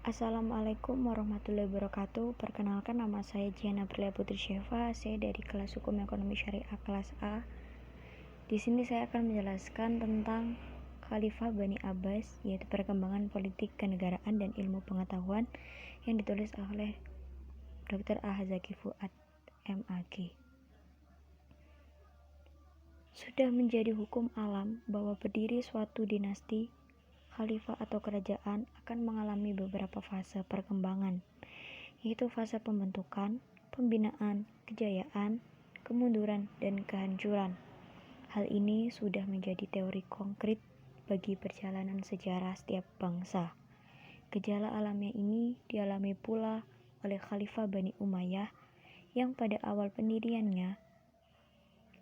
Assalamualaikum warahmatullahi wabarakatuh. Perkenalkan, nama saya Jiana Prilia Putri Syeva. Saya dari kelas Hukum Ekonomi Syariah kelas A. Di sini saya akan menjelaskan tentang Khalifah Bani Abbas, yaitu perkembangan politik kenegaraan dan ilmu pengetahuan, yang ditulis oleh Dr. Ahzaki Fuad MAG. Sudah menjadi hukum alam bahwa berdiri suatu dinasti, khalifah atau kerajaan akan mengalami beberapa fase perkembangan, yaitu fase pembentukan, pembinaan, kejayaan, kemunduran, dan kehancuran. Hal ini sudah menjadi teori konkret bagi perjalanan sejarah setiap bangsa. Gejala alamiah ini dialami pula oleh Khalifah Bani Umayyah yang pada awal pendiriannya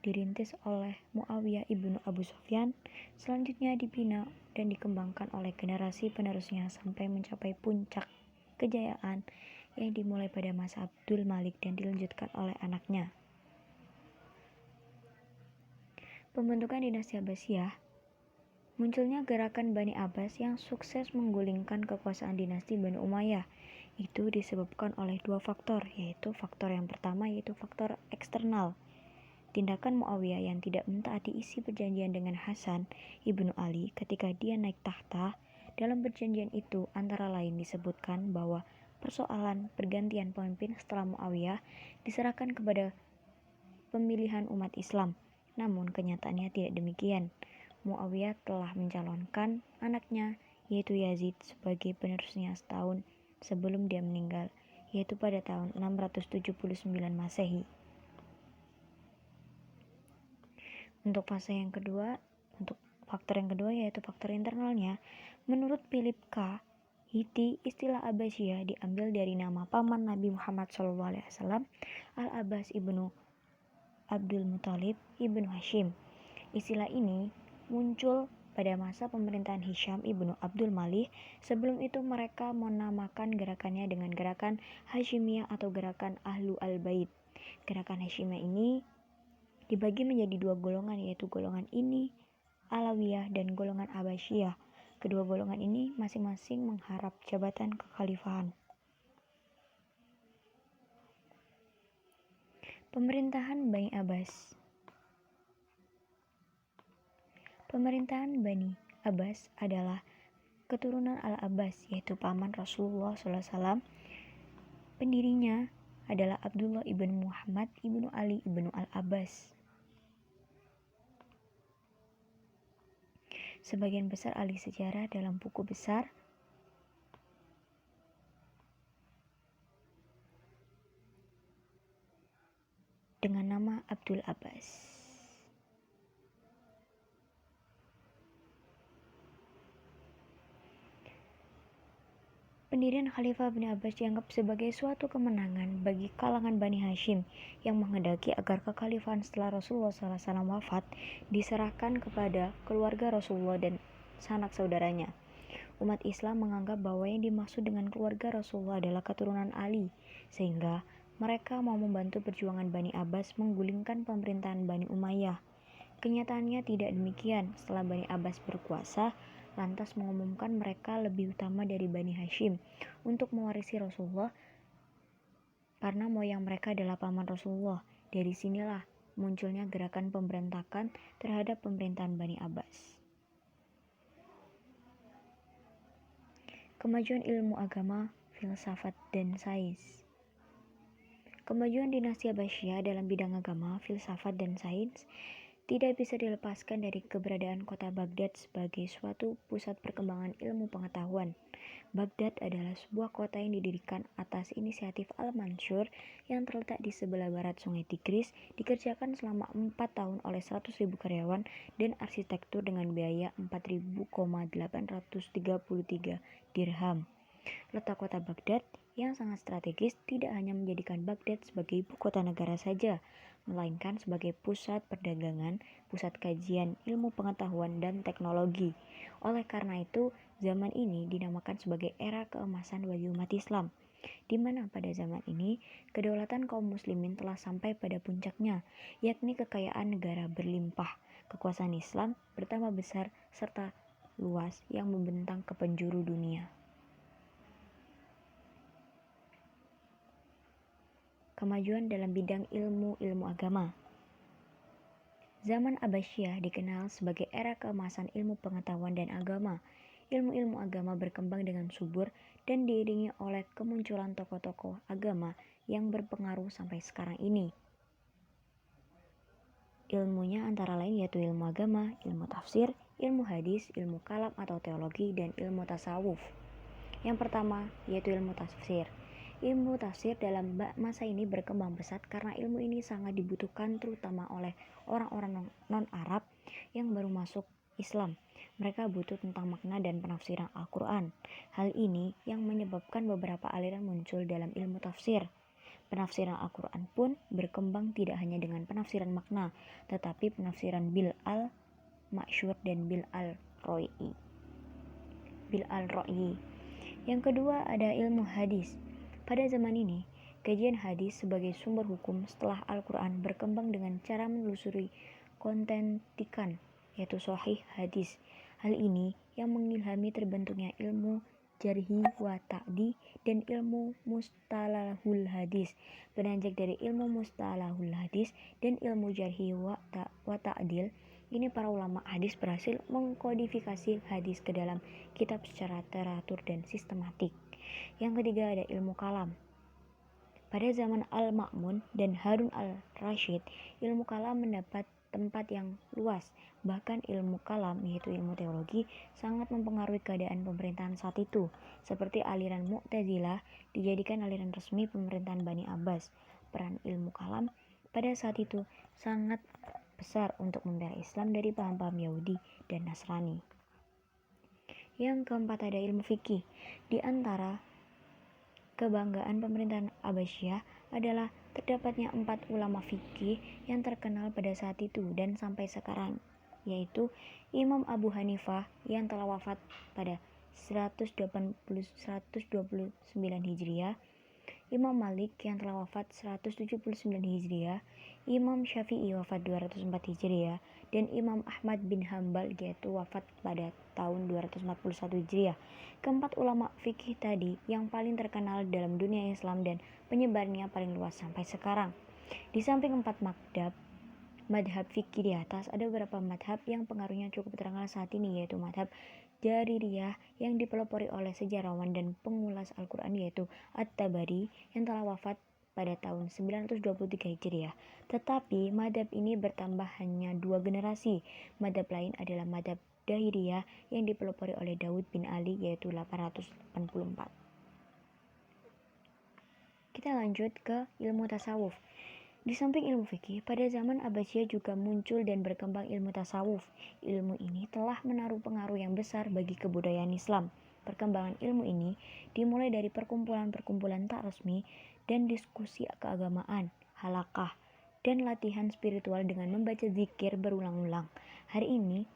dirintis oleh Muawiyah ibnu Abu Sufyan, selanjutnya dibina dan dikembangkan oleh generasi penerusnya sampai mencapai puncak kejayaan yang dimulai pada masa Abdul Malik dan dilanjutkan oleh anaknya. Pembentukan dinasti Abbasiyah. Munculnya gerakan Bani Abbas yang sukses menggulingkan kekuasaan dinasti Bani Umayyah. Itu disebabkan oleh dua faktor, yaitu faktor yang pertama yaitu faktor eksternal. Tindakan Muawiyah yang tidak mentaati isi perjanjian dengan Hasan ibnu Ali ketika dia naik tahta. Dalam perjanjian itu antara lain disebutkan bahwa persoalan pergantian pemimpin setelah Muawiyah diserahkan kepada pemilihan umat Islam. Namun kenyataannya tidak demikian. Muawiyah telah mencalonkan anaknya yaitu Yazid sebagai penerusnya setahun sebelum dia meninggal, yaitu pada tahun 679 Masehi. Untuk faktor yang kedua yaitu faktor internalnya. Menurut Philip K. Hitti, istilah Abbasiyah diambil dari nama paman Nabi Muhammad SAW, Al-Abbas ibnu Abdul Muthalib ibnu Hashim. Istilah ini muncul pada masa pemerintahan Hisham ibnu Abdul Malik. Sebelum itu mereka menamakan gerakannya dengan gerakan Hashimiyah atau gerakan Ahlu Al-Bait. Gerakan Hashimiyah ini dibagi menjadi dua golongan, yaitu golongan ini Alawiyah dan golongan Abbasiyah. Kedua golongan ini masing-masing mengharap jabatan kekhalifahan. Pemerintahan Bani Abbas. Pemerintahan Bani Abbas adalah keturunan Al-Abbas, yaitu paman Rasulullah SAW. Pendirinya adalah Abdullah ibn Muhammad ibnu Ali ibnu Al-Abbas. Sebagian besar ahli sejarah dalam buku besar dengan nama Abdul Abbas. Pendirian Khalifah Bani Abbas dianggap sebagai suatu kemenangan bagi kalangan Bani Hashim yang menghendaki agar kekhalifahan setelah Rasulullah SAW wafat diserahkan kepada keluarga Rasulullah dan sanak saudaranya. Umat Islam menganggap bahwa yang dimaksud dengan keluarga Rasulullah adalah keturunan Ali, sehingga mereka mau membantu perjuangan Bani Abbas menggulingkan pemerintahan Bani Umayyah. Kenyataannya tidak demikian. Setelah Bani Abbas berkuasa, lantas mengumumkan mereka lebih utama dari Bani Hashim untuk mewarisi Rasulullah karena moyang mereka adalah paman Rasulullah. Dari sinilah munculnya gerakan pemberontakan terhadap pemerintahan Bani Abbas. Kemajuan ilmu agama, filsafat, dan sains. Kemajuan dinasti Abbasiyah dalam bidang agama, filsafat, dan sains tidak bisa dilepaskan dari keberadaan kota Baghdad sebagai suatu pusat perkembangan ilmu pengetahuan. Baghdad adalah sebuah kota yang didirikan atas inisiatif Al-Mansur yang terletak di sebelah barat Sungai Tigris, dikerjakan selama 4 tahun oleh 100.000 karyawan dan arsitektur dengan biaya 4.833 dirham. Letak kota Baghdad yang sangat strategis tidak hanya menjadikan Baghdad sebagai ibu kota negara saja, melainkan sebagai pusat perdagangan, pusat kajian ilmu pengetahuan dan teknologi. Oleh karena itu, zaman ini dinamakan sebagai era keemasan bagi umat Islam, di mana pada zaman ini kedaulatan kaum muslimin telah sampai pada puncaknya, yakni kekayaan negara berlimpah, kekuasaan Islam bertambah besar serta luas yang membentang ke penjuru dunia. Kemajuan dalam bidang ilmu agama. Zaman Abbasiyah dikenal sebagai era keemasan ilmu pengetahuan dan agama. Ilmu-ilmu agama berkembang dengan subur dan diiringi oleh kemunculan tokoh-tokoh agama yang berpengaruh sampai sekarang ini. Ilmunya antara lain yaitu ilmu agama, ilmu tafsir, ilmu hadis, ilmu kalam atau teologi, dan ilmu tasawuf. Yang pertama yaitu ilmu tafsir. Ilmu tafsir dalam masa ini berkembang pesat karena ilmu ini sangat dibutuhkan terutama oleh orang-orang non-Arab yang baru masuk Islam. Mereka butuh tentang makna dan penafsiran Al-Quran. Hal ini yang menyebabkan beberapa aliran muncul dalam ilmu tafsir. Penafsiran Al-Quran pun berkembang tidak hanya dengan penafsiran makna, tetapi penafsiran bil al-Ma'syur dan bil al-Ro'i. Yang kedua ada ilmu hadis. Pada zaman ini, kajian hadis sebagai sumber hukum setelah Al-Quran berkembang dengan cara menelusuri kontentikan, yaitu sahih hadis. Hal ini yang mengilhami terbentuknya ilmu jarhi wa ta'di dan ilmu mustalahul hadis. Beranjak dari ilmu mustalahul hadis dan ilmu jarhi wa ta'dil, ini para ulama hadis berhasil mengkodifikasi hadis ke dalam kitab secara teratur dan sistematik. Yang ketiga ada ilmu kalam. Pada zaman Al-Ma'mun dan Harun al-Rashid, ilmu kalam mendapat tempat yang luas. Bahkan ilmu kalam, yaitu ilmu teologi, sangat mempengaruhi keadaan pemerintahan saat itu. Seperti aliran Mu'tazilah dijadikan aliran resmi pemerintahan Bani Abbas. Peran ilmu kalam pada saat itu sangat besar untuk membela Islam dari paham-paham Yahudi dan Nasrani. Yang keempat ada ilmu fikih. Di antara kebanggaan pemerintahan Abbasiyah adalah terdapatnya 4 ulama fikih yang terkenal pada saat itu dan sampai sekarang, yaitu Imam Abu Hanifah yang telah wafat pada 129 Hijriah, Imam Malik yang telah wafat 179 Hijriah, Imam Syafi'i wafat 204 Hijriah, dan Imam Ahmad bin Hambal yaitu wafat pada tahun 241 Hijriah. Keempat ulama fikih tadi yang paling terkenal dalam dunia Islam dan penyebarannya paling luas sampai sekarang. Di samping 4 madhab fikih di atas, ada beberapa madhab yang pengaruhnya cukup terkenal saat ini, yaitu madhab Jaririyah yang dipelopori oleh sejarawan dan pengulas Al-Quran yaitu At-Tabari yang telah wafat pada tahun 923 Hijriah. Tetapi madhab ini bertambah hanya 2 generasi. Madhab lain adalah madhab Dahiriyah yang dipelopori oleh Daud bin Ali yaitu 884. Kita lanjut ke ilmu tasawuf. Di samping ilmu fikih, pada zaman Abbasiyah juga muncul dan berkembang ilmu tasawuf. Ilmu ini telah menaruh pengaruh yang besar bagi kebudayaan Islam. Perkembangan ilmu ini dimulai dari perkumpulan-perkumpulan tak resmi dan diskusi keagamaan, halaqah, dan latihan spiritual dengan membaca zikir berulang-ulang. Hari ini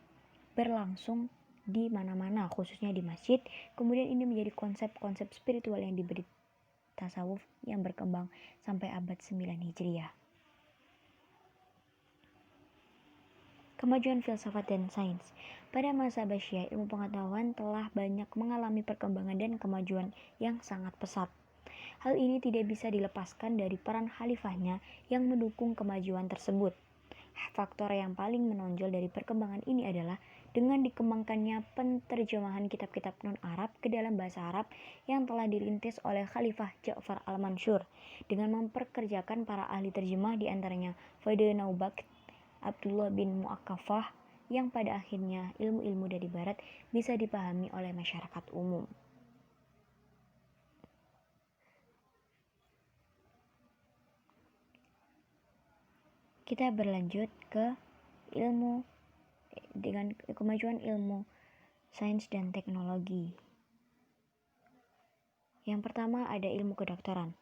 berlangsung di mana-mana, khususnya di masjid. Kemudian ini menjadi konsep-konsep spiritual yang diberi tasawuf yang berkembang sampai abad 9 Hijriah. Kemajuan filsafat dan sains. Pada masa Abbasiyah, ilmu pengetahuan telah banyak mengalami perkembangan dan kemajuan yang sangat pesat. Hal ini tidak bisa dilepaskan dari peran khalifahnya yang mendukung kemajuan tersebut. Faktor yang paling menonjol dari perkembangan ini adalah dengan dikembangkannya penterjemahan kitab-kitab non-Arab ke dalam bahasa Arab yang telah dirintis oleh Khalifah Ja'far al-Mansur dengan memperkerjakan para ahli terjemah, di antaranya Fadl Naubakht, Abdullah bin Mu'akkafah, yang pada akhirnya ilmu-ilmu dari barat bisa dipahami oleh masyarakat umum. Kita berlanjut ke dengan kemajuan ilmu sains dan teknologi. Yang pertama ada ilmu kedokteran.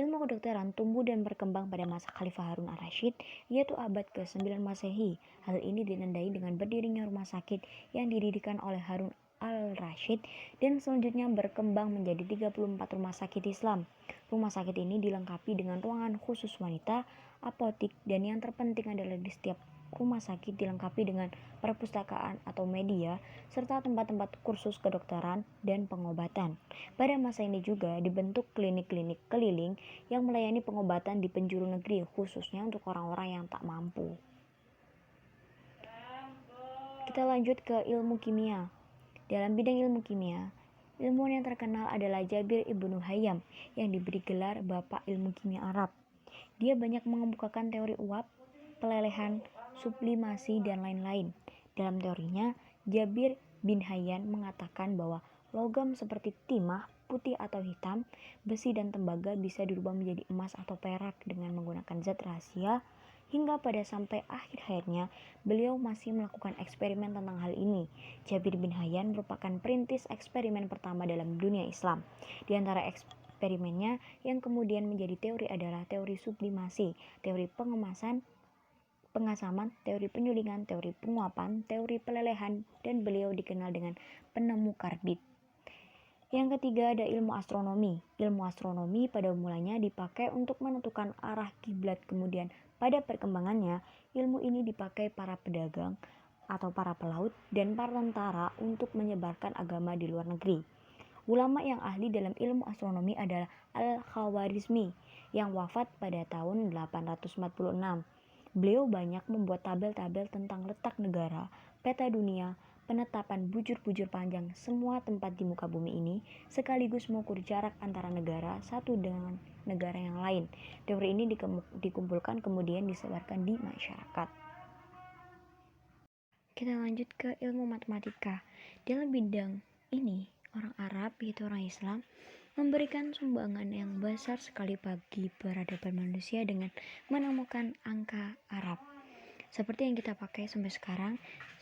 Ilmu kedokteran tumbuh dan berkembang pada masa Khalifah Harun al-Rashid, yaitu abad ke-9 Masehi. Hal ini ditandai dengan berdirinya rumah sakit yang didirikan oleh Harun al-Rashid dan selanjutnya berkembang menjadi 34 rumah sakit Islam. Rumah sakit ini dilengkapi dengan ruangan khusus wanita, apotik, dan yang terpenting adalah di setiap rumah sakit dilengkapi dengan perpustakaan atau media, serta tempat-tempat kursus kedokteran dan pengobatan. Pada masa ini juga dibentuk klinik-klinik keliling yang melayani pengobatan di penjuru negeri, khususnya untuk orang-orang yang tak mampu. Kita lanjut ke ilmu kimia. Dalam bidang ilmu kimia, ilmuwan yang terkenal adalah Jabir Ibnu Hayyam yang diberi gelar Bapak Ilmu Kimia Arab. Dia banyak mengemukakan teori uap, pelelehan, sublimasi, dan lain-lain. Dalam teorinya, Jabir bin Hayyan mengatakan bahwa logam seperti timah, putih atau hitam, besi dan tembaga bisa dirubah menjadi emas atau perak dengan menggunakan zat rahasia. Hingga pada sampai akhir hayatnya, beliau masih melakukan eksperimen tentang hal ini. Jabir bin Hayyan merupakan perintis eksperimen pertama dalam dunia Islam. Di antara eksperimennya yang kemudian menjadi teori adalah teori sublimasi, teori pengasaman, teori penyulingan, teori penguapan, teori pelelehan, dan beliau dikenal dengan penemu karbit. Yang ketiga ada ilmu astronomi. Ilmu astronomi pada mulanya dipakai untuk menentukan arah kiblat, kemudian pada perkembangannya ilmu ini dipakai para pedagang atau para pelaut dan para tentara untuk menyebarkan agama di luar negeri. Ulama yang ahli dalam ilmu astronomi adalah Al-Khawarizmi yang wafat pada tahun 846. Beliau banyak membuat tabel-tabel tentang letak negara, peta dunia, penetapan bujur-bujur panjang semua tempat di muka bumi ini, sekaligus mengukur jarak antara negara satu dengan negara yang lain. Teori ini dikumpulkan kemudian disebarkan di masyarakat. Kita lanjut ke ilmu matematika. Dalam bidang ini, orang Arab, yaitu orang Islam, memberikan sumbangan yang besar sekali bagi peradaban manusia dengan menemukan angka Arab. Seperti yang kita pakai sampai sekarang,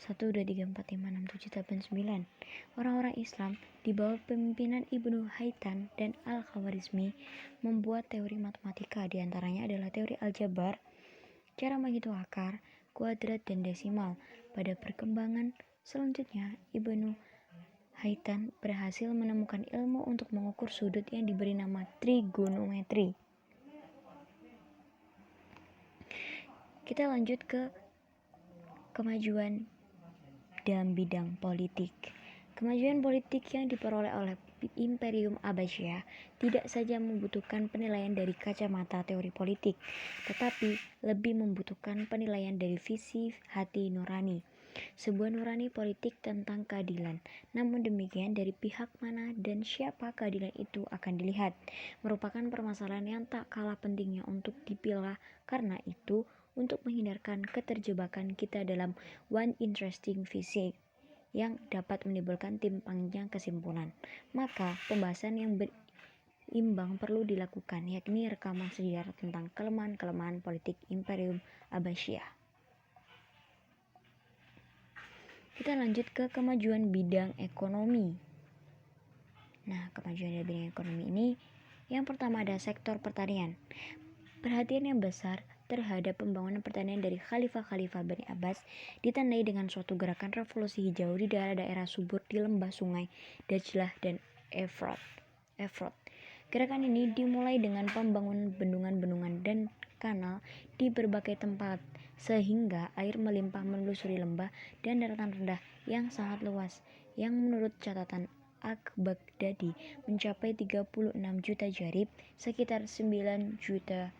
1, 2, 3, 4, 5, 6, 7, 8, 9. Orang-orang Islam di bawah pemimpinan Ibnu Haytham dan Al-Khawarizmi membuat teori matematika. Di antaranya adalah teori aljabar, cara menghitung akar, kuadrat, dan desimal. Pada perkembangan selanjutnya, Ibnu Haytham berhasil menemukan ilmu untuk mengukur sudut yang diberi nama trigonometri. Kita lanjut ke kemajuan dalam bidang politik. Kemajuan politik yang diperoleh oleh Imperium Abbasiyah tidak saja membutuhkan penilaian dari kacamata teori politik, tetapi lebih membutuhkan penilaian dari visi hati nurani, sebuah nurani politik tentang keadilan. Namun demikian, dari pihak mana dan siapa keadilan itu akan dilihat, merupakan permasalahan yang tak kalah pentingnya untuk dipilah. Karena itu, untuk menghindarkan keterjebakan kita dalam one interesting visit yang dapat menimbulkan timpangnya kesimpulan, maka pembahasan yang berimbang perlu dilakukan, yakni rekaman sejarah tentang kelemahan-kelemahan politik Imperium Abbasiyah. Kita lanjut ke kemajuan bidang ekonomi. Nah, kemajuan dari bidang ekonomi ini, yang pertama ada sektor pertanian. Perhatian yang besar terhadap pembangunan pertanian dari Khalifah-Khalifah Bani Abbas ditandai dengan suatu gerakan revolusi hijau di daerah-daerah subur di lembah sungai Dajlah dan Efrat. Gerakan ini dimulai dengan pembangunan bendungan-bendungan dan kanal di berbagai tempat, sehingga air melimpah menelusuri lembah dan daratan rendah yang sangat luas, yang menurut catatan Al-Baghdadi mencapai 36 juta jarib, sekitar 9 juta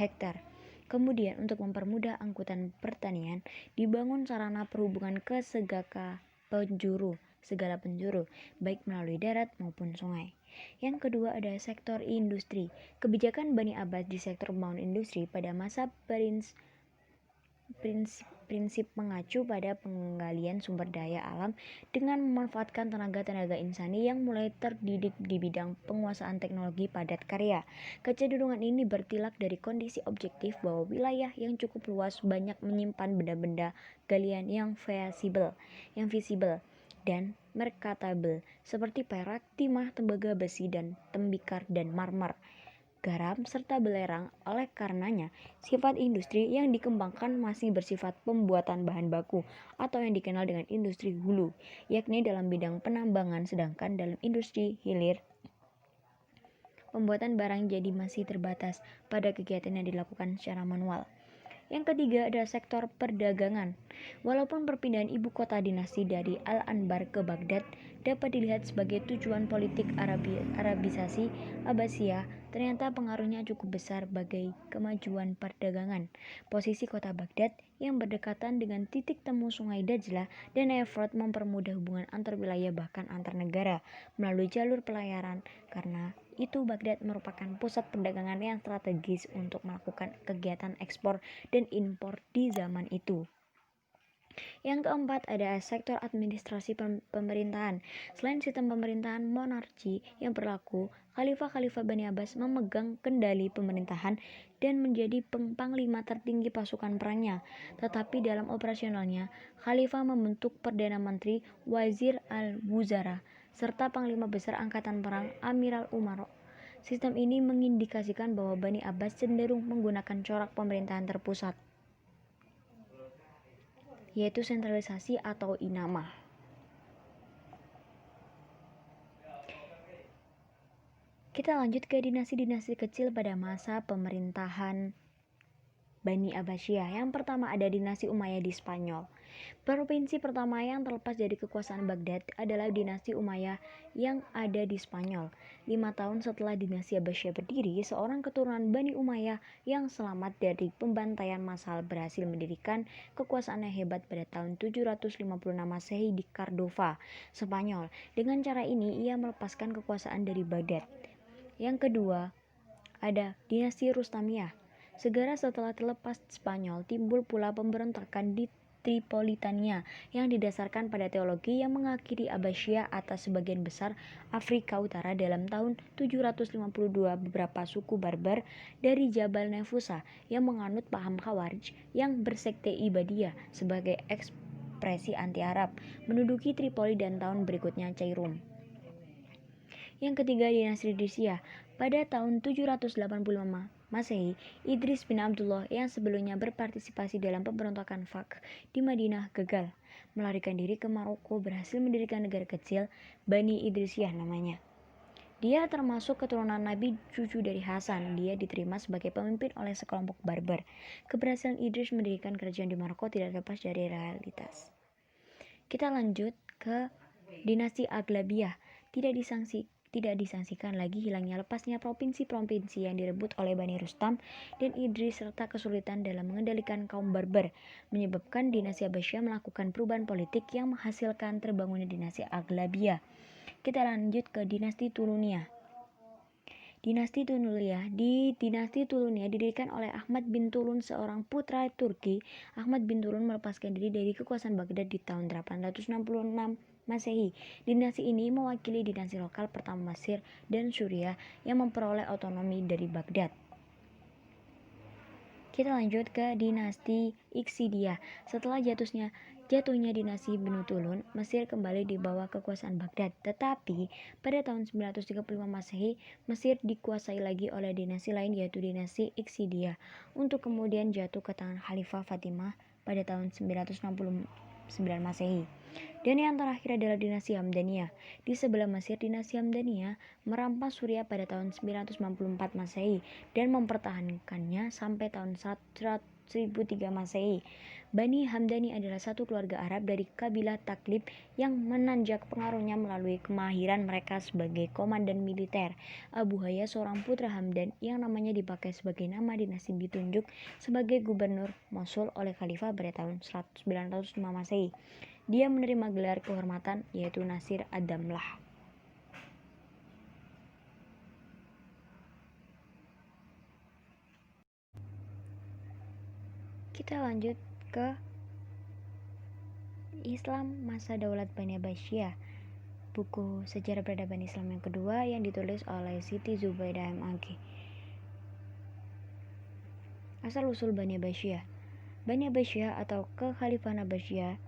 hektar. Kemudian untuk mempermudah angkutan pertanian, dibangun sarana perhubungan ke segala penjuru, baik melalui darat maupun sungai. Yang kedua ada sektor industri. Kebijakan Bani Abbas di sektor pembangunan industri pada masa prinsip mengacu pada penggalian sumber daya alam dengan memanfaatkan tenaga-tenaga insani yang mulai terdidik di bidang penguasaan teknologi padat karya. Kecenderungan ini bertilak dari kondisi objektif bahwa wilayah yang cukup luas banyak menyimpan benda-benda galian yang visible dan merkatable seperti perak, timah, tembaga, besi, dan tembikar dan marmer, garam, serta belerang. Oleh karenanya, sifat industri yang dikembangkan masih bersifat pembuatan bahan baku atau yang dikenal dengan industri hulu, yakni dalam bidang penambangan, sedangkan dalam industri hilir pembuatan barang jadi masih terbatas pada kegiatan yang dilakukan secara manual. Yang ketiga adalah sektor perdagangan. Walaupun perpindahan ibu kota dinasti dari Al-Anbar ke Baghdad dapat dilihat sebagai tujuan politik Arabisasi Abbasiyah, ternyata pengaruhnya cukup besar bagi kemajuan perdagangan. Posisi kota Baghdad yang berdekatan dengan titik temu Sungai Dajlah dan Efrat mempermudah hubungan antar wilayah bahkan antar negara melalui jalur pelayaran. Karena itu Baghdad merupakan pusat perdagangan yang strategis untuk melakukan kegiatan ekspor dan impor di zaman itu. Yang keempat ada sektor administrasi pemerintahan. Selain sistem pemerintahan monarki yang berlaku, Khalifah-Khalifah Bani Abbas memegang kendali pemerintahan dan menjadi panglima tertinggi pasukan perangnya. Tetapi dalam operasionalnya, Khalifah membentuk Perdana Menteri, Wazir al-Wuzara, serta Panglima Besar Angkatan Perang, Amiral Umaro. Sistem ini mengindikasikan bahwa Bani Abbas cenderung menggunakan corak pemerintahan terpusat, yaitu sentralisasi atau inamah. Kita lanjut ke dinasti-dinasti kecil pada masa pemerintahan Bani Abbasiyah. Yang pertama ada dinasti Umayyah di Spanyol. Provinsi pertama yang terlepas dari kekuasaan Baghdad adalah dinasti Umayyah yang ada di Spanyol. 5 tahun setelah dinasti Abbasiyah berdiri, seorang keturunan Bani Umayyah yang selamat dari pembantaian massal berhasil mendirikan kekuasaan yang hebat pada tahun 756 Masehi di Cordova, Spanyol. Dengan cara ini ia melepaskan kekuasaan dari Baghdad. Yang kedua ada dinasti Rustamiyah. Segera setelah terlepas Spanyol, timbul pula pemberontakan di Tripolitania yang didasarkan pada teologi yang mengakhiri Abbasiyah atas sebagian besar Afrika Utara dalam tahun 752. Beberapa suku Barbar dari Jabal Nefusa yang menganut paham Khawarij yang bersekte Ibadiyah sebagai ekspresi anti-Arab menduduki Tripoli dan tahun berikutnya Cairum. Yang ketiga dinasti Idrisiyah. Pada tahun 785 Masehi, Idris bin Abdullah yang sebelumnya berpartisipasi dalam pemberontakan Fak di Madinah gagal. Melarikan diri ke Maroko, berhasil mendirikan negara kecil, Bani Idrisiyah namanya. Dia termasuk keturunan Nabi cucu dari Hasan. Dia diterima sebagai pemimpin oleh sekelompok Barbar. Keberhasilan Idris mendirikan kerajaan di Maroko tidak lepas dari realitas. Kita lanjut ke dinasti Aglabiyah. Tidak disangsikan lagi hilangnya lepasnya provinsi-provinsi yang direbut oleh Bani Rustam dan Idris serta kesulitan dalam mengendalikan kaum Barbar menyebabkan dinasti Abbasiyah melakukan perubahan politik yang menghasilkan terbangunnya dinasti Aglabiyah. Kita lanjut ke dinasti Tuluniyah. Dinasti Tuluniyah. Di dinasti Tuluniyah didirikan oleh Ahmad bin Tulun, seorang putra Turki. Ahmad bin Tulun melepaskan diri dari kekuasaan Baghdad di tahun 866 Masehi. Dinasti ini mewakili dinasti lokal pertama Mesir dan Suriah yang memperoleh otonomi dari Baghdad. Kita lanjut ke dinasti Iqsidiyah. Setelah jatuhnya dinasti Benu Tulun, Mesir kembali di bawah kekuasaan Baghdad. Tetapi pada tahun 935 Masehi, Mesir dikuasai lagi oleh dinasti lain yaitu dinasti Iqsidiyah untuk kemudian jatuh ke tangan Khalifah Fatimah pada tahun 969 Masehi. Dan yang terakhir adalah dinasti Hamdaniyah. Di sebelah Mesir, dinasti Hamdaniyah merampas Suriah pada tahun 994 Masehi dan mempertahankannya sampai tahun 1003 Masehi. Bani Hamdani adalah satu keluarga Arab dari kabilah Taklib yang menanjak pengaruhnya melalui kemahiran mereka sebagai komandan militer. Abu Hayya, seorang putra Hamdan yang namanya dipakai sebagai nama dinasti, ditunjuk sebagai gubernur Mosul oleh Khalifah pada tahun 905 Masehi. Dia menerima gelar kehormatan yaitu Nasir ad-Damlah. Kita lanjut ke Islam masa Daulat Bani Abbasiyah, buku Sejarah Peradaban Islam yang kedua yang ditulis oleh Siti Zubaidah MAG. Asal usul Bani Abbasiyah. Bani Abbasiyah atau Kekhalifahan Abbasiyah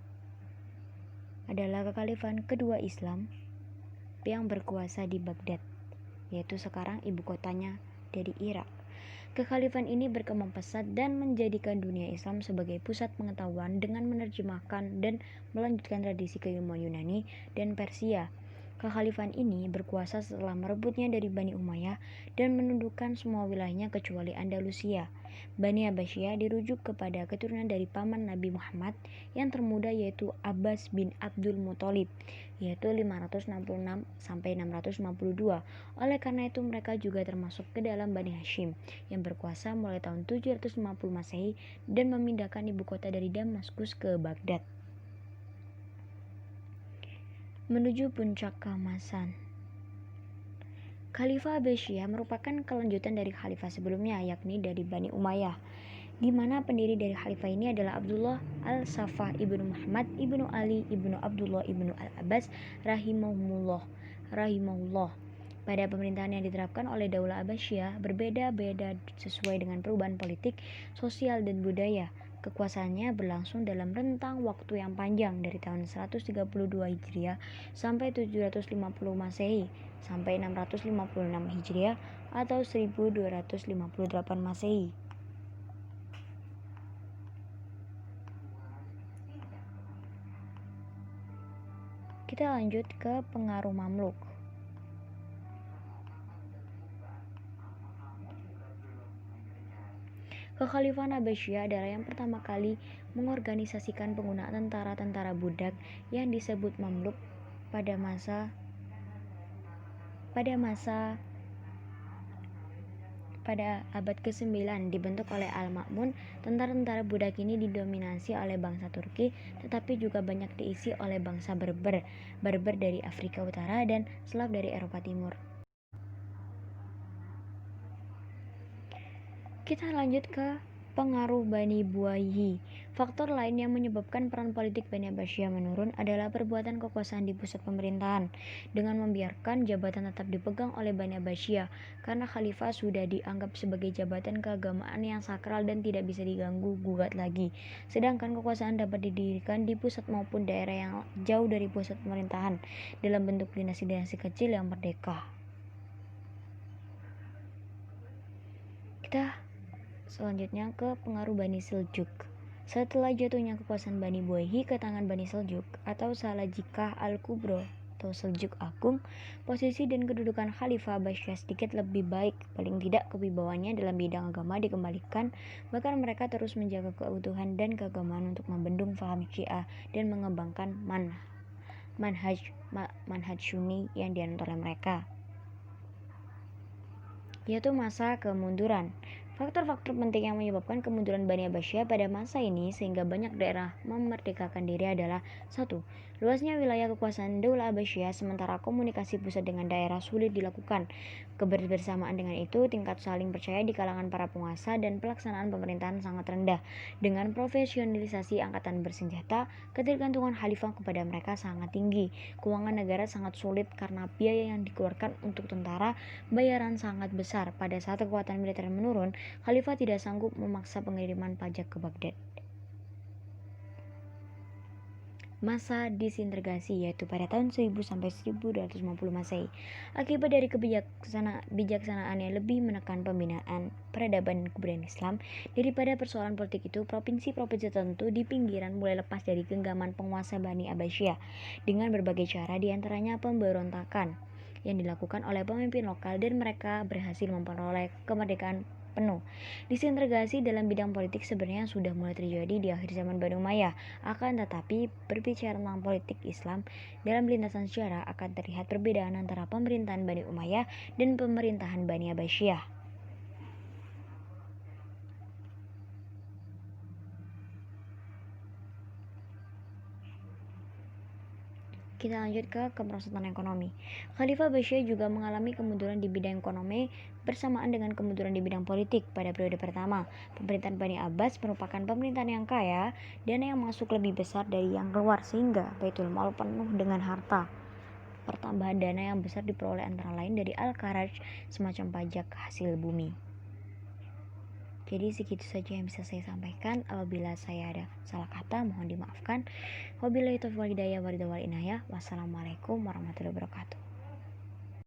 adalah kekhalifahan kedua Islam yang berkuasa di Baghdad, yaitu sekarang ibu kotanya dari Irak. Kekhalifahan ini berkembang pesat dan menjadikan dunia Islam sebagai pusat pengetahuan dengan menerjemahkan dan melanjutkan tradisi keilmuan Yunani dan Persia. Kekhalifahan ini berkuasa setelah merebutnya dari Bani Umayyah dan menundukkan semua wilayahnya kecuali Andalusia. Bani Abbasiyah dirujuk kepada keturunan dari paman Nabi Muhammad yang termuda yaitu Abbas bin Abdul Muthalib, yaitu 566 sampai 652. Oleh karena itu mereka juga termasuk ke dalam Bani Hashim yang berkuasa mulai tahun 750 Masehi dan memindahkan ibu kota dari Damaskus ke Baghdad. Menuju puncak keemasan. Khalifah Abbasiyah merupakan kelanjutan dari khalifah sebelumnya, yakni dari Bani Umayyah, di mana pendiri dari khalifah ini adalah Abdullah al-Saffah ibnu Muhammad ibnu Ali ibnu Abdullah ibnu al-Abbas rahimahullah. Pada pemerintahan yang diterapkan oleh Daulah Abbasiyah berbeda-beda sesuai dengan perubahan politik, sosial, dan budaya. Kekuasaannya berlangsung dalam rentang waktu yang panjang dari tahun 132 Hijriah sampai 750 Masehi sampai 656 Hijriah atau 1258 Masehi. Kita lanjut ke pengaruh Mamluk. Kekhalifahan Abbasiyah adalah yang pertama kali mengorganisasikan penggunaan tentara-tentara budak yang disebut Mamluk pada abad ke-9 dibentuk oleh Al-Ma'mun. Tentara-tentara budak ini didominasi oleh bangsa Turki, tetapi juga banyak diisi oleh bangsa Berber dari Afrika Utara dan Slav dari Eropa Timur. Kita lanjut ke pengaruh Bani Buayhi. Faktor lain yang menyebabkan peran politik Bani Abbasiyah menurun adalah perbuatan kekuasaan di pusat pemerintahan dengan membiarkan jabatan tetap dipegang oleh Bani Abbasiyah karena khalifah sudah dianggap sebagai jabatan keagamaan yang sakral dan tidak bisa diganggu-gugat lagi. Sedangkan kekuasaan dapat didirikan di pusat maupun daerah yang jauh dari pusat pemerintahan dalam bentuk dinasti-dinasti kecil yang merdeka. Kita selanjutnya ke pengaruh Bani Seljuk. Setelah jatuhnya kekuasaan Bani Buayhi ke tangan Bani Seljuk atau Salajikah Al-Kubro atau Seljuk Agung, posisi dan kedudukan Khalifah Abbasiyah sedikit lebih baik. Paling tidak kewibawaannya dalam bidang agama dikembalikan, bahkan mereka terus menjaga keutuhan dan keagamaan untuk membendung faham Syiah dan mengembangkan manhaj Sunni yang dianut oleh mereka, yaitu masa kemunduran. Faktor-faktor penting yang menyebabkan kemunduran Bani Abbasiyah pada masa ini sehingga banyak daerah memerdekakan diri adalah 1. Luasnya wilayah kekuasaan Daulah Abbasiyah sementara komunikasi pusat dengan daerah sulit dilakukan. Kebersamaan dengan itu, tingkat saling percaya di kalangan para penguasa dan pelaksanaan pemerintahan sangat rendah. Dengan profesionalisasi angkatan bersenjata, ketergantungan khalifah kepada mereka sangat tinggi. Keuangan negara sangat sulit karena biaya yang dikeluarkan untuk tentara bayaran sangat besar. Pada saat kekuatan militer menurun, khalifah tidak sanggup memaksa pengiriman pajak ke Baghdad. Masa disintegrasi yaitu pada tahun 1000 sampai 1250 Masehi. Akibat dari kebijaksanaan yang lebih menekan pembinaan peradaban dan kebudayaan Islam daripada persoalan politik itu, provinsi-provinsi tertentu di pinggiran mulai lepas dari genggaman penguasa Bani Abbasiyah dengan berbagai cara, diantaranya pemberontakan yang dilakukan oleh pemimpin lokal, dan mereka berhasil memperoleh kemerdekaan penuh. Disintegrasi dalam bidang politik sebenarnya sudah mulai terjadi di akhir zaman Bani Umayyah. Akan tetapi, berbicara tentang politik Islam dalam lintasan sejarah akan terlihat perbedaan antara pemerintahan Bani Umayyah dan pemerintahan Bani Abbasiyah. Kita lanjut ke kemerosotan ekonomi. Khalifah Abbasiyah juga mengalami kemunduran di bidang ekonomi bersamaan dengan kemunduran di bidang politik. Pada periode pertama, pemerintahan Bani Abbas merupakan pemerintahan yang kaya, dana yang masuk lebih besar dari yang keluar sehingga Baitul Mal penuh dengan harta. Pertambahan dana yang besar diperoleh antara lain dari Al-Kharaj, semacam pajak hasil bumi. Jadi segitu saja yang bisa saya sampaikan. Apabila saya ada salah kata, mohon dimaafkan. Wabillahi taufiq wal hidayah. Wassalamualaikum warahmatullahi wabarakatuh.